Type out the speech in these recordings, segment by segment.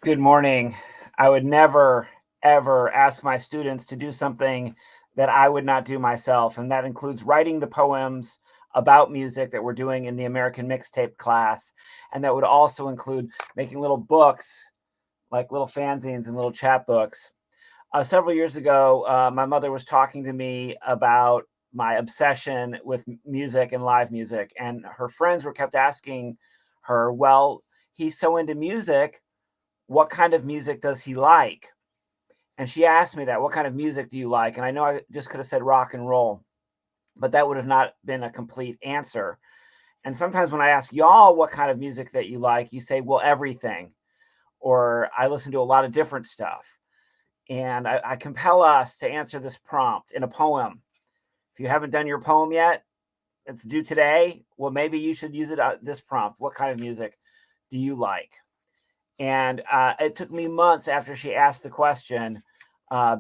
Good morning. I would never, ever ask my students to do something that I would not do myself. And that includes writing the poems about music that we're doing in the American Mixtape class. And that would also include making little books, like little fanzines and little chapbooks. Several years ago, my mother was talking to me about my obsession with music and live music. And her friends were kept asking her, well, he's so into music, what kind of music does he like? And she asked me that, what kind of music do you like? And I know I just could have said rock and roll, but that would have not been a complete answer. And sometimes when I ask y'all what kind of music that you like, you say, well, everything, or I listen to a lot of different stuff. And I compel us to answer this prompt in a poem. If you haven't done your poem yet, it's due today. Well, maybe you should use it this prompt. What kind of music do you like? And it took me months after she asked the question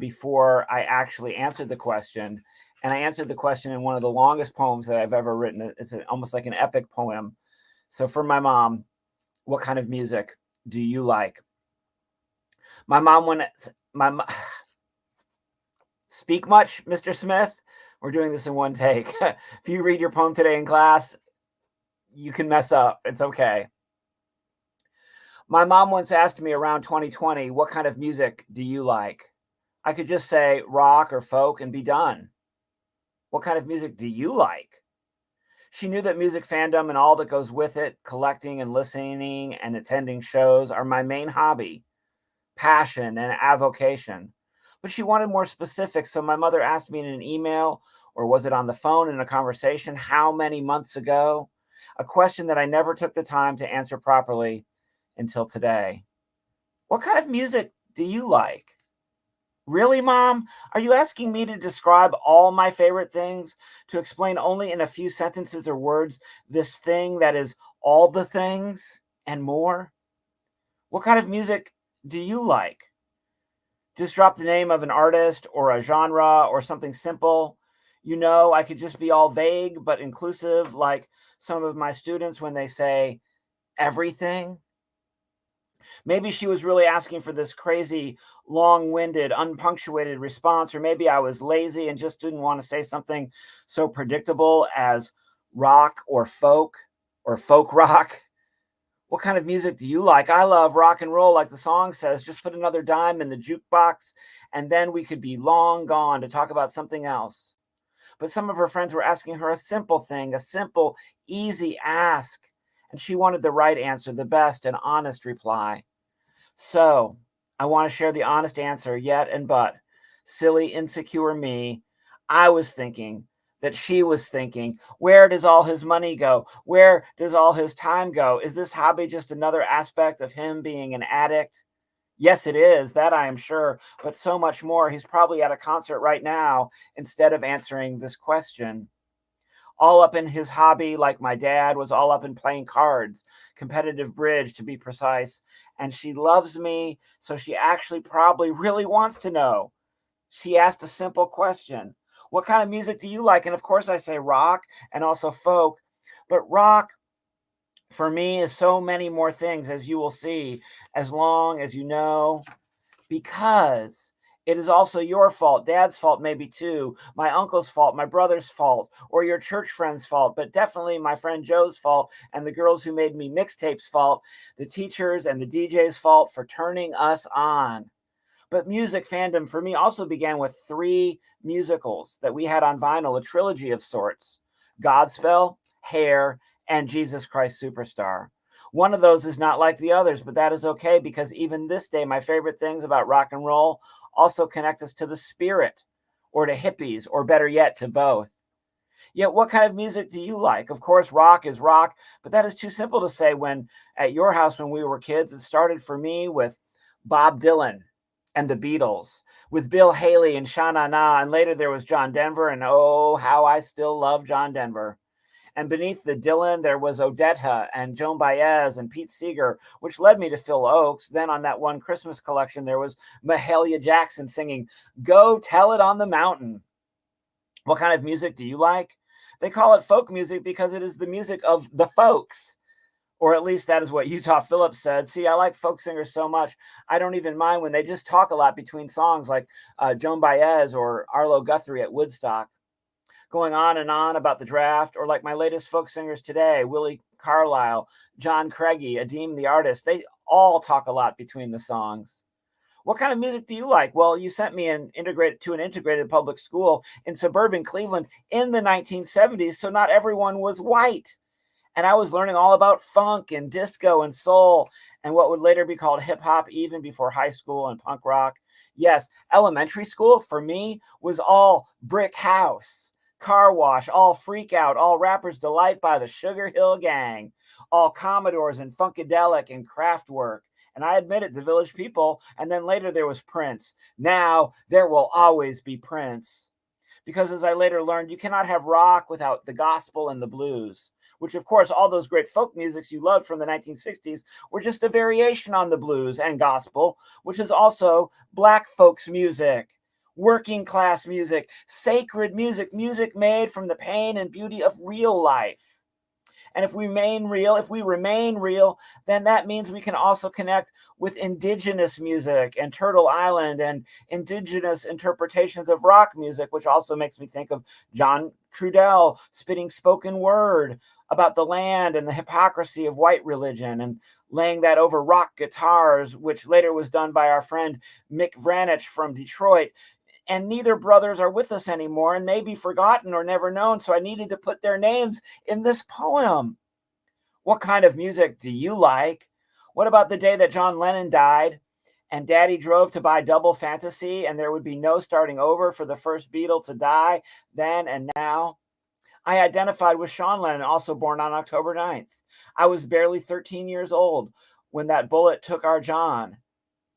before I actually answered the question. And I answered the question in one of the longest poems that I've ever written. It's almost like an epic poem. So for my mom, what kind of music do you like? My mom went, speak much, Mr. Smith? We're doing this in one take. If you read your poem today in class, you can mess up. It's okay. My mom once asked me around 2020, what kind of music do you like? I could just say rock or folk and be done. What kind of music do you like? She knew that music fandom and all that goes with it, collecting and listening and attending shows, are my main hobby, passion, and avocation. But she wanted more specifics, so my mother asked me in an email, or was it on the phone in a conversation, how many months ago? A question that I never took the time to answer properly until today. What kind of music do you like? Really, Mom? Are you asking me to describe all my favorite things, to explain only in a few sentences or words this thing that is all the things and more? What kind of music do you like? Just drop the name of an artist or a genre or something simple. You know, I could just be all vague but inclusive, like some of my students when they say everything. Maybe she was really asking for this crazy, long winded, unpunctuated response, or maybe I was lazy and just didn't want to say something so predictable as rock or folk rock. What kind of music do you like? I love rock and roll, like the song says. Just put another dime in the jukebox, and then we could be long gone to talk about something else. But some of her friends were asking her a simple thing, a simple, easy ask. And she wanted the right answer, the best and honest reply. So I want to share the honest answer yet and but. Silly, insecure me. I was thinking that she was thinking, where does all his money go? Where does all his time go? Is this hobby just another aspect of him being an addict? Yes, it is. That I am sure, but so much more. He's probably at a concert right now instead of answering this question, all up in his hobby, like my dad was all up in playing cards, competitive bridge to be precise. And she loves me, so she actually probably really wants to know. She asked a simple question. What kind of music do you like? And of course, I say rock and also folk, but rock for me is so many more things, as you will see, as long as you know, because it is also your fault, dad's fault, maybe too, my uncle's fault, my brother's fault, or your church friend's fault, but definitely my friend Joe's fault and the girls who made me mixtapes' fault, the teachers and the DJ's fault for turning us on. But music fandom for me also began with 3 musicals that we had on vinyl, a trilogy of sorts: Godspell, Hair, and Jesus Christ Superstar. One of those is not like the others, but that is okay because even this day, my favorite things about rock and roll also connect us to the spirit or to hippies, or better yet, to both. Yet, what kind of music do you like? Of course, rock is rock, but that is too simple to say when at your house when we were kids. It started for me with Bob Dylan and the Beatles, with Bill Haley and Sha Na Na, and later there was John Denver, and oh, how I still love John Denver. And beneath the Dylan, there was Odetta and Joan Baez and Pete Seeger, which led me to Phil Oakes. Then on that one Christmas collection, there was Mahalia Jackson singing Go Tell It on the Mountain. What kind of music do you like? They call it folk music because it is the music of the folks. Or at least that is what Utah Phillips said. See, I like folk singers so much, I don't even mind when they just talk a lot between songs, like Joan Baez or Arlo Guthrie at Woodstock, going on and on about the draft, or like my latest folk singers today, Willie Carlisle, John Craigie, Adeem the artist. They all talk a lot between the songs. What kind of music do you like? Well, you sent me an integrated public school in suburban Cleveland in the 1970s, so not everyone was white. And I was learning all about funk and disco and soul and what would later be called hip hop, even before high school, and punk rock. Yes, elementary school for me was all Brick House, Car Wash, all Freak Out, all Rapper's Delight by the Sugar Hill Gang, all Commodores and Funkadelic and Kraftwerk. And I admit it, the Village People. And then later there was Prince. Now there will always be Prince. Because as I later learned, you cannot have rock without the gospel and the blues, which of course, all those great folk musics you loved from the 1960s were just a variation on the blues and gospel, which is also Black folks music, working class music, sacred music, music made from the pain and beauty of real life. And if we remain real, then that means we can also connect with indigenous music and Turtle Island and indigenous interpretations of rock music, which also makes me think of John Trudell spitting spoken word about the land and the hypocrisy of white religion and laying that over rock guitars, which later was done by our friend Mick Vranich from Detroit. And neither brothers are with us anymore and may be forgotten or never known, so I needed to put their names in this poem. What kind of music do you like? What about the day that John Lennon died and Daddy drove to buy Double Fantasy and there would be no starting over for the first Beatle to die then and now? I identified with Sean Lennon, also born on October 9th. I was barely 13 years old when that bullet took our John.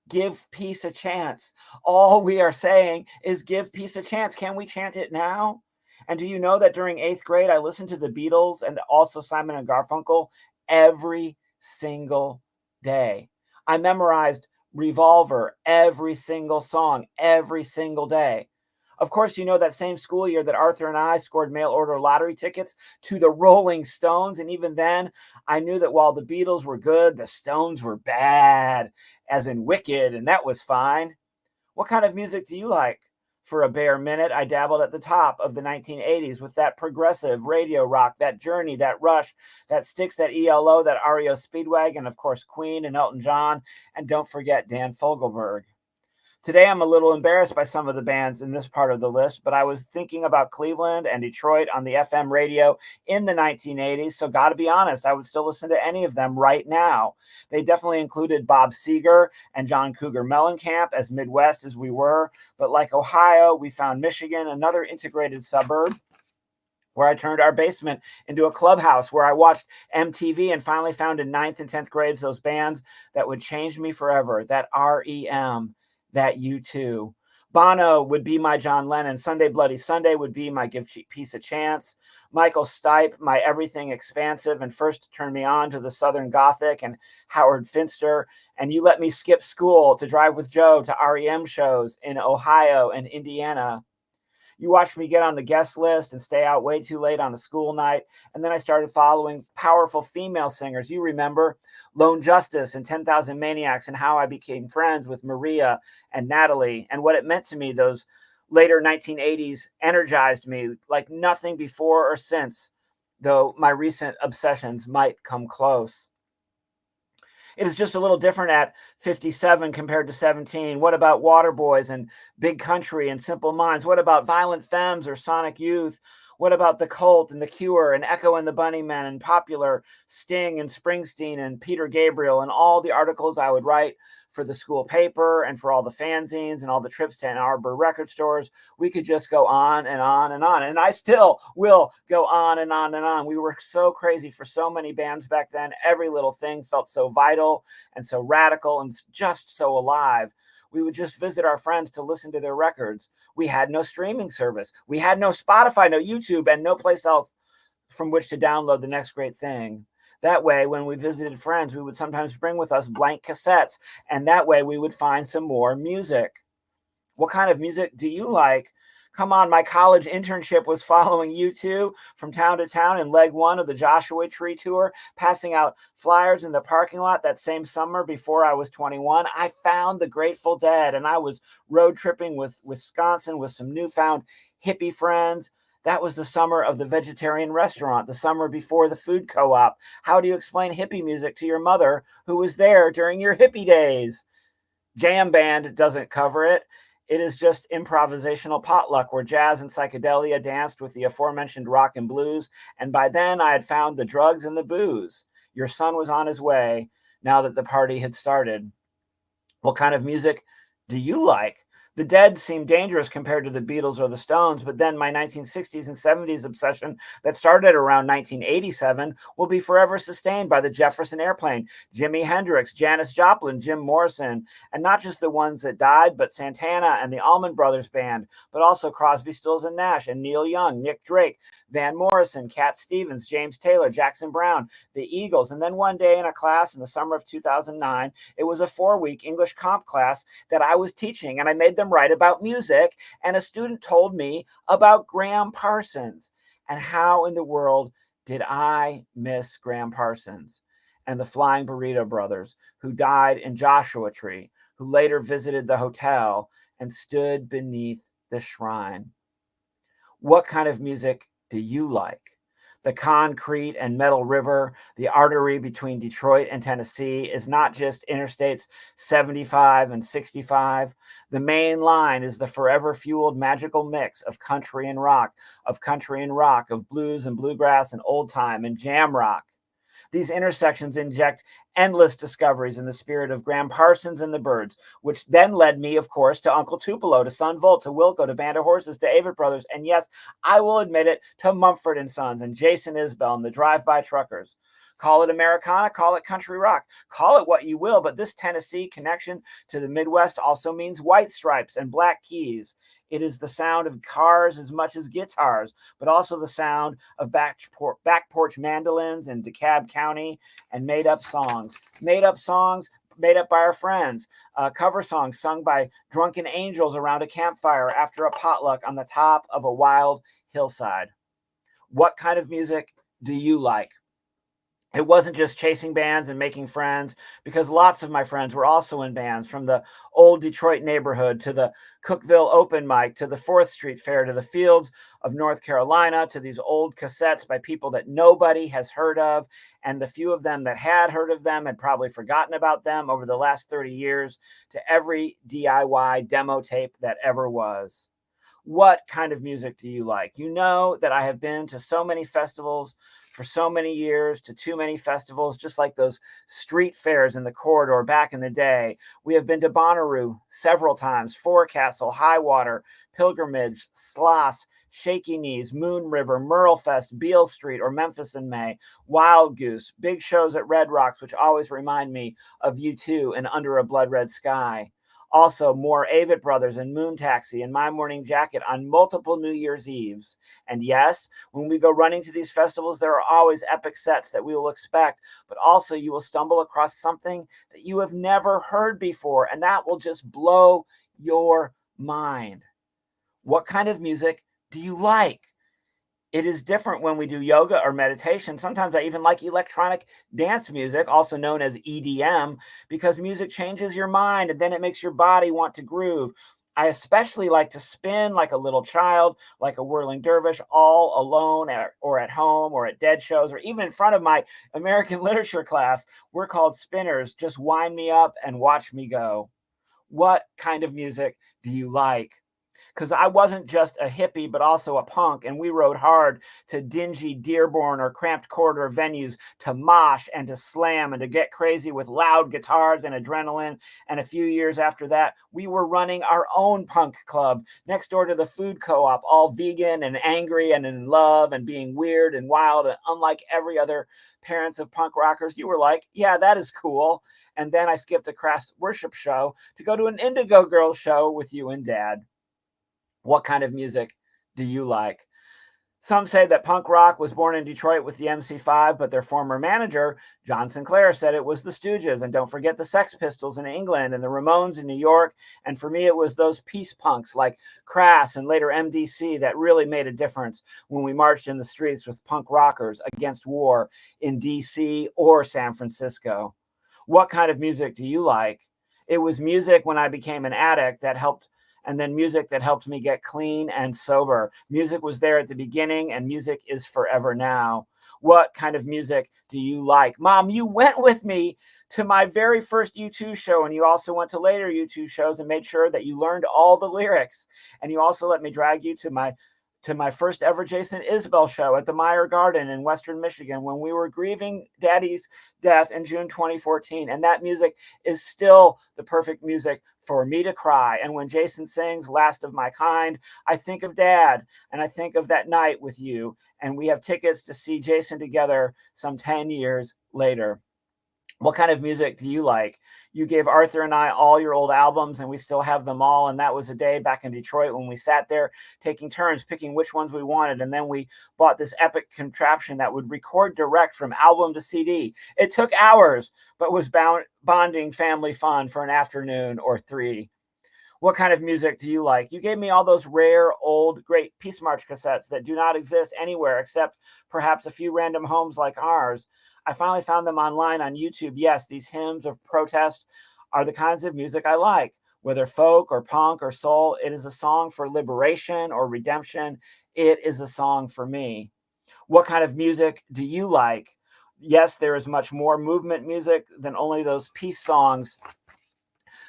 Give peace a chance. All we are saying is give peace a chance. Can we chant it now? And do you know that during 8th grade, I listened to the Beatles and also Simon and Garfunkel every single day. I memorized Revolver, every single song, every single day. Of course, you know that same school year that Arthur and I scored mail order lottery tickets to the Rolling Stones. And even then, I knew that while the Beatles were good, the Stones were bad, as in wicked, and that was fine. What kind of music do you like? For a bare minute, I dabbled at the top of the 1980s with that progressive radio rock, that Journey, that Rush, that Styx, that ELO, that REO Speedwagon, of course, Queen and Elton John, and don't forget Dan Fogelberg. Today, I'm a little embarrassed by some of the bands in this part of the list, but I was thinking about Cleveland and Detroit on the FM radio in the 1980s, so got to be honest, I would still listen to any of them right now. They definitely included Bob Seger and John Cougar Mellencamp, as Midwest as we were, but like Ohio, we found Michigan, another integrated suburb, where I turned our basement into a clubhouse, where I watched MTV and finally found in 9th and 10th grades those bands that would change me forever, that REM, that U2. Bono would be my John Lennon. Sunday Bloody Sunday would be my Give Peace a Chance. Michael Stipe, my Everything Expansive, and first turned me on to the Southern Gothic, and Howard Finster. And You Let Me Skip School to Drive with Joe to REM shows in Ohio and Indiana. You watched me get on the guest list and stay out way too late on a school night. And then I started following powerful female singers. You remember Lone Justice and 10,000 Maniacs, and how I became friends with Maria and Natalie, and what it meant to me. Those later 1980s energized me like nothing before or since, though my recent obsessions might come close. It is just a little different at 57 compared to 17. What about Waterboys and Big Country and Simple Minds? What about Violent Femmes or Sonic Youth? What about The Cult and The Cure and Echo and the Bunnymen and Popular, Sting and Springsteen and Peter Gabriel, and all the articles I would write for the school paper and for all the fanzines and all the trips to Ann Arbor record stores? We could just go on and on and on. And I still will go on and on and on. We were so crazy for so many bands back then. Every little thing felt so vital and so radical and just so alive. We would just visit our friends to listen to their records. We had no streaming service. We had no Spotify, no YouTube, and no place else from which to download the next great thing. That way, when we visited friends, we would sometimes bring with us blank cassettes, and that way we would find some more music. What kind of music do you like? Come on, my college internship was following U2 from town to town in leg one of the Joshua Tree Tour, passing out flyers in the parking lot that same summer before I was 21. I found the Grateful Dead and I was road tripping with Wisconsin with some newfound hippie friends. That was the summer of the vegetarian restaurant, the summer before the food co-op. How do you explain hippie music to your mother who was there during your hippie days? Jam band doesn't cover it. It is just improvisational potluck where jazz and psychedelia danced with the aforementioned rock and blues. And by then I had found the drugs and the booze. Your son was on his way now that the party had started. What kind of music do you like? The Dead seemed dangerous compared to the Beatles or the Stones, but then my 1960s and 70s obsession that started around 1987 will be forever sustained by the Jefferson Airplane, Jimi Hendrix, Janis Joplin, Jim Morrison, and not just the ones that died, but Santana and the Allman Brothers Band, but also Crosby, Stills and Nash and Neil Young, Nick Drake, Van Morrison, Cat Stevens, James Taylor, Jackson Browne, the Eagles. And then one day in a class in the summer of 2009, it was a 4-week English comp class that I was teaching, and I made them write about music. And a student told me about Graham Parsons. And how in the world did I miss Graham Parsons and the Flying Burrito Brothers, who died in Joshua Tree, who later visited the hotel and stood beneath the shrine? What kind of music do you like? The concrete and metal river, the artery between Detroit and Tennessee, is not just interstates 75 and 65. The main line is the forever fueled magical mix of country and rock, of blues and bluegrass and old time and jam rock. These intersections inject endless discoveries in the spirit of Graham Parsons and the Byrds, which then led me, of course, to Uncle Tupelo, to Son Volt, to Wilco, to Band of Horses, to Avett Brothers, and yes, I will admit it, to Mumford and Sons and Jason Isbell and the Drive-By Truckers. Call it Americana, call it country rock, call it what you will, but this Tennessee connection to the Midwest also means White Stripes and Black Keys. It is the sound of cars as much as guitars, but also the sound of back porch mandolins in DeKalb County and made up songs made up by our friends, cover songs sung by drunken angels around a campfire after a potluck on the top of a wild hillside. What kind of music do you like? It wasn't just chasing bands and making friends, because lots of my friends were also in bands, from the old Detroit neighborhood to the Cookeville open mic to the 4th Street Fair to the fields of North Carolina to these old cassettes by people that nobody has heard of. And the few of them that had heard of them had probably forgotten about them over the last 30 years, to every DIY demo tape that ever was. What kind of music do you like? You know that I have been to so many festivals for so many years, to too many festivals, just like those street fairs in the corridor back in the day. We have been to Bonnaroo several times, Forecastle, Highwater, Pilgrimage, Sloss, Shaky Knees, Moon River, Merlefest, Beale Street, or Memphis in May, Wild Goose, big shows at Red Rocks, which always remind me of U2 and Under a Blood Red Sky. Also, more Avett Brothers and Moon Taxi and My Morning Jacket on multiple New Year's Eves. And yes, when we go running to these festivals, there are always epic sets that we will expect, but also you will stumble across something that you have never heard before, and that will just blow your mind. What kind of music do you like? It is different when we do yoga or meditation. Sometimes I even like electronic dance music, also known as EDM, because music changes your mind and then it makes your body want to groove. I especially like to spin like a little child, like a whirling dervish, all alone or at home or at dead shows or even in front of my American literature class. We're called spinners. Just wind me up and watch me go. What kind of music do you like? Because I wasn't just a hippie, but also a punk, and we rode hard to dingy Dearborn or cramped corridor venues to mosh and to slam and to get crazy with loud guitars and adrenaline. And a few years after that, we were running our own punk club next door to the food co-op, all vegan and angry and in love and being weird and wild. And unlike every other parents of punk rockers, you were like, yeah, that is cool. And then I skipped a crass worship show to go to an Indigo Girls show with you and Dad. What kind of music do you like? Some say that punk rock was born in Detroit with the MC5, but their former manager, John Sinclair, said it was the Stooges. And don't forget the Sex Pistols in England and the Ramones in New York. And for me, it was those peace punks like Crass and later MDC that really made a difference when we marched in the streets with punk rockers against war in DC or San Francisco. What kind of music do you like? It was music when I became an addict that helped, and then music that helped me get clean and sober. Music was there at the beginning, and music is forever now. What kind of music do you like? Mom, you went with me to my very first U2 show, and you also went to later U2 shows and made sure that you learned all the lyrics. And you also let me drag you to my first ever Jason Isbell show at the Meyer Garden in Western Michigan when we were grieving Daddy's death in June 2014. And that music is still the perfect music for me to cry. And when Jason sings Last of My Kind, I think of Dad and I think of that night with you. And we have tickets to see Jason together some 10 years later. What kind of music do you like? You gave Arthur and I all your old albums, and we still have them all. And that was a day back in Detroit when we sat there taking turns picking which ones we wanted. And then we bought this epic contraption that would record direct from album to CD. It took hours, but was bonding family fun for an afternoon or three. What kind of music do you like? You gave me all those rare, old, great Peace March cassettes that do not exist anywhere except perhaps a few random homes like ours. I finally found them online on YouTube. Yes, these hymns of protest are the kinds of music I like. Whether folk or punk or soul, it is a song for liberation or redemption. It is a song for me. What kind of music do you like? Yes, there is much more movement music than only those peace songs.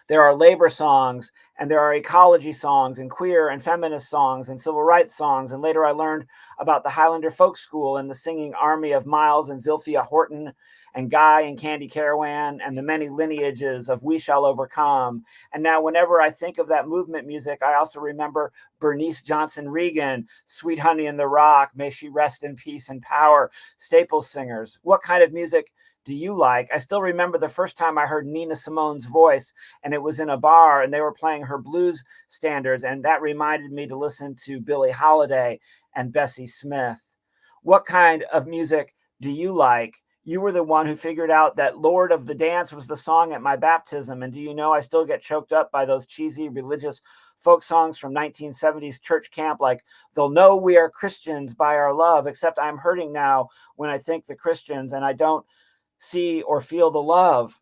There are labor songs, and there are ecology songs, and queer and feminist songs, and civil rights songs. And later I learned about the Highlander Folk School and the singing army of Miles and Zilphia Horton and Guy and Candy Carawan and the many lineages of We Shall Overcome. And now whenever I think of that movement music, I also remember Bernice Johnson Regan, Sweet Honey in the Rock, May She Rest in Peace and Power, Staple Singers. What kind of music do you like? I still remember the first time I heard Nina Simone's voice, and it was in a bar, and they were playing her blues standards, and that reminded me to listen to Billie Holiday and Bessie Smith. What kind of music do you like? You were the one who figured out that Lord of the Dance was the song at my baptism, and do you know I still get choked up by those cheesy religious folk songs from 1970s church camp like "They'll know we are Christians by our love," except I'm hurting now when I think the Christians and I don't see or feel the love.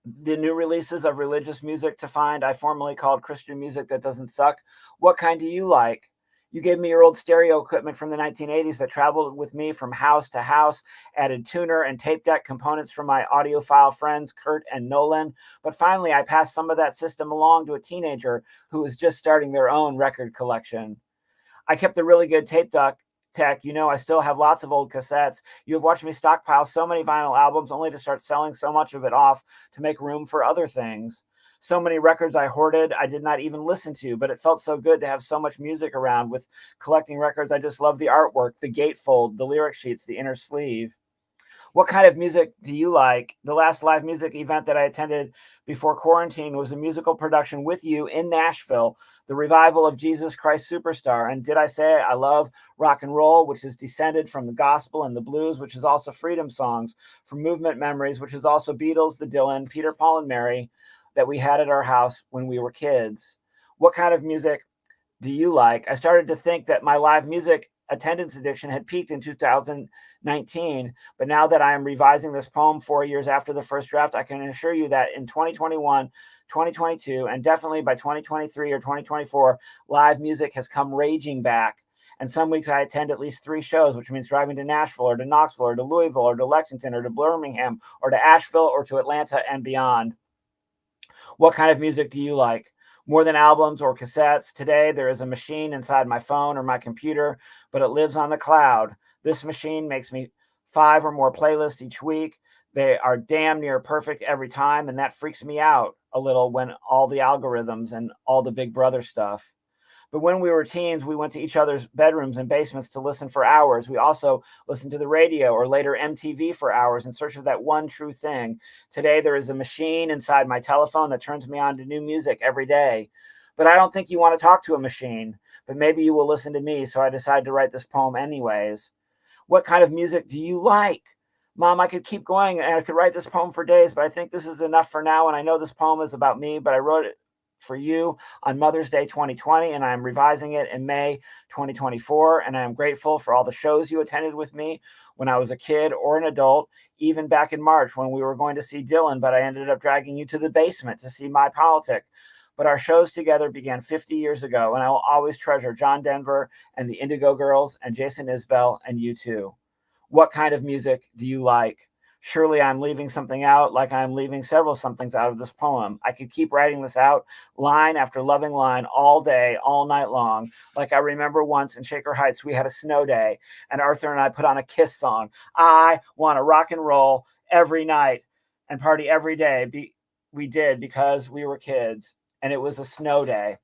The new releases of religious music to find, I formerly called Christian music that doesn't suck. What kind do you like? You gave me your old stereo equipment from the 1980s that traveled with me from house to house, added tuner and tape deck components from my audiophile friends, Kurt and Nolan. But finally, I passed some of that system along to a teenager who was just starting their own record collection. I kept a really good tape deck. You know, I still have lots of old cassettes. You have watched me stockpile so many vinyl albums only to start selling so much of it off to make room for other things. So many records I hoarded, I did not even listen to, but it felt so good to have so much music around. With collecting records, I just love the artwork, the gatefold, the lyric sheets, the inner sleeve. What kind of music do you like? The last live music event that I attended before quarantine was a musical production with you in Nashville, the revival of Jesus Christ Superstar. And did I say I love rock and roll, which is descended from the gospel, and the blues, which is also freedom songs, from Movement Memories, which is also Beatles, the Dylan, Peter, Paul, and Mary that we had at our house when we were kids. What kind of music do you like? I started to think that my live music attendance addiction had peaked in 2019, but now that I am revising this poem 4 years after the first draft, I can assure you that in 2021, 2022, and definitely by 2023 or 2024, live music has come raging back. And some weeks I attend at least 3 shows, which means driving to Nashville or to Knoxville or to Louisville or to Lexington or to Birmingham or to Asheville or to Atlanta and beyond. What kind of music do you like? More than albums or cassettes, today there is a machine inside my phone or my computer, but it lives on the cloud. This machine makes me 5 or more playlists each week. They are damn near perfect every time, and that freaks me out a little when all the algorithms and all the Big Brother stuff. But when we were teens, we went to each other's bedrooms and basements to listen for hours. We also listened to the radio or later MTV for hours in search of that one true thing. Today, there is a machine inside my telephone that turns me on to new music every day. but I don't think you want to talk to a machine, but maybe you will listen to me. So I decided to write this poem anyways. What kind of music do you like? Mom, I could keep going and I could write this poem for days, but I think this is enough for now. And I know this poem is about me, but I wrote it for you on Mother's Day 2020, and I'm revising it in May 2024. And I am grateful for all the shows you attended with me when I was a kid or an adult, even back in March when we were going to see Dylan, but I ended up dragging you to the basement to see My Politic. But our shows together began 50 years ago, and I will always treasure John Denver and the Indigo Girls and Jason Isbell and you too. What kind of music do you like? Surely I'm leaving something out, like I'm leaving several somethings out of this poem. I could keep writing this out, line after loving line, all day, all night long. Like I remember once in Shaker Heights, we had a snow day, and Arthur and I put on a Kiss song. I want to rock and roll every night and party every day. We did because we were kids, and it was a snow day.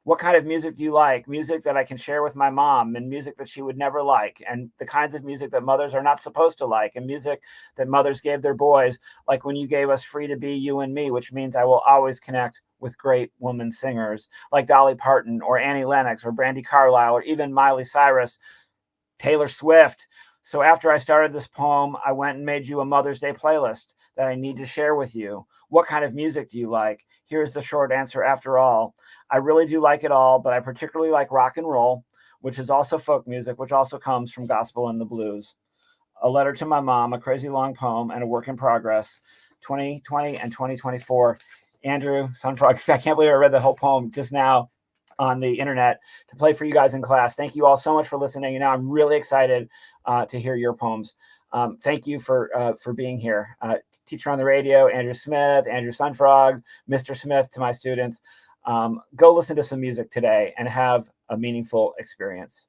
What kind of music do you like? Music that I can share with my mom, and music that she would never like, and the kinds of music that mothers are not supposed to like, and music that mothers gave their boys, like when you gave us Free to Be You and Me, which means I will always connect with great woman singers like Dolly Parton or Annie Lennox or Brandi Carlile or even Miley Cyrus, Taylor Swift. So after I started this poem, I went and made you a Mother's Day playlist that I need to share with you. What kind of music do you like? Here's the short answer after all. I really do like it all, but I particularly like rock and roll, which is also folk music, which also comes from gospel and the blues. A letter to my mom, a crazy long poem, and a work in progress, 2020 and 2024. Andrew Sunfrog, I can't believe I read the whole poem just now on the internet to play for you guys in class. Thank you all so much for listening. And now I'm really excited to hear your poems. Thank you for being here. Teacher on the radio, Andrew Smith, Andrew Sunfrog, Mr. Smith, to my students. Go listen to some music today and have a meaningful experience.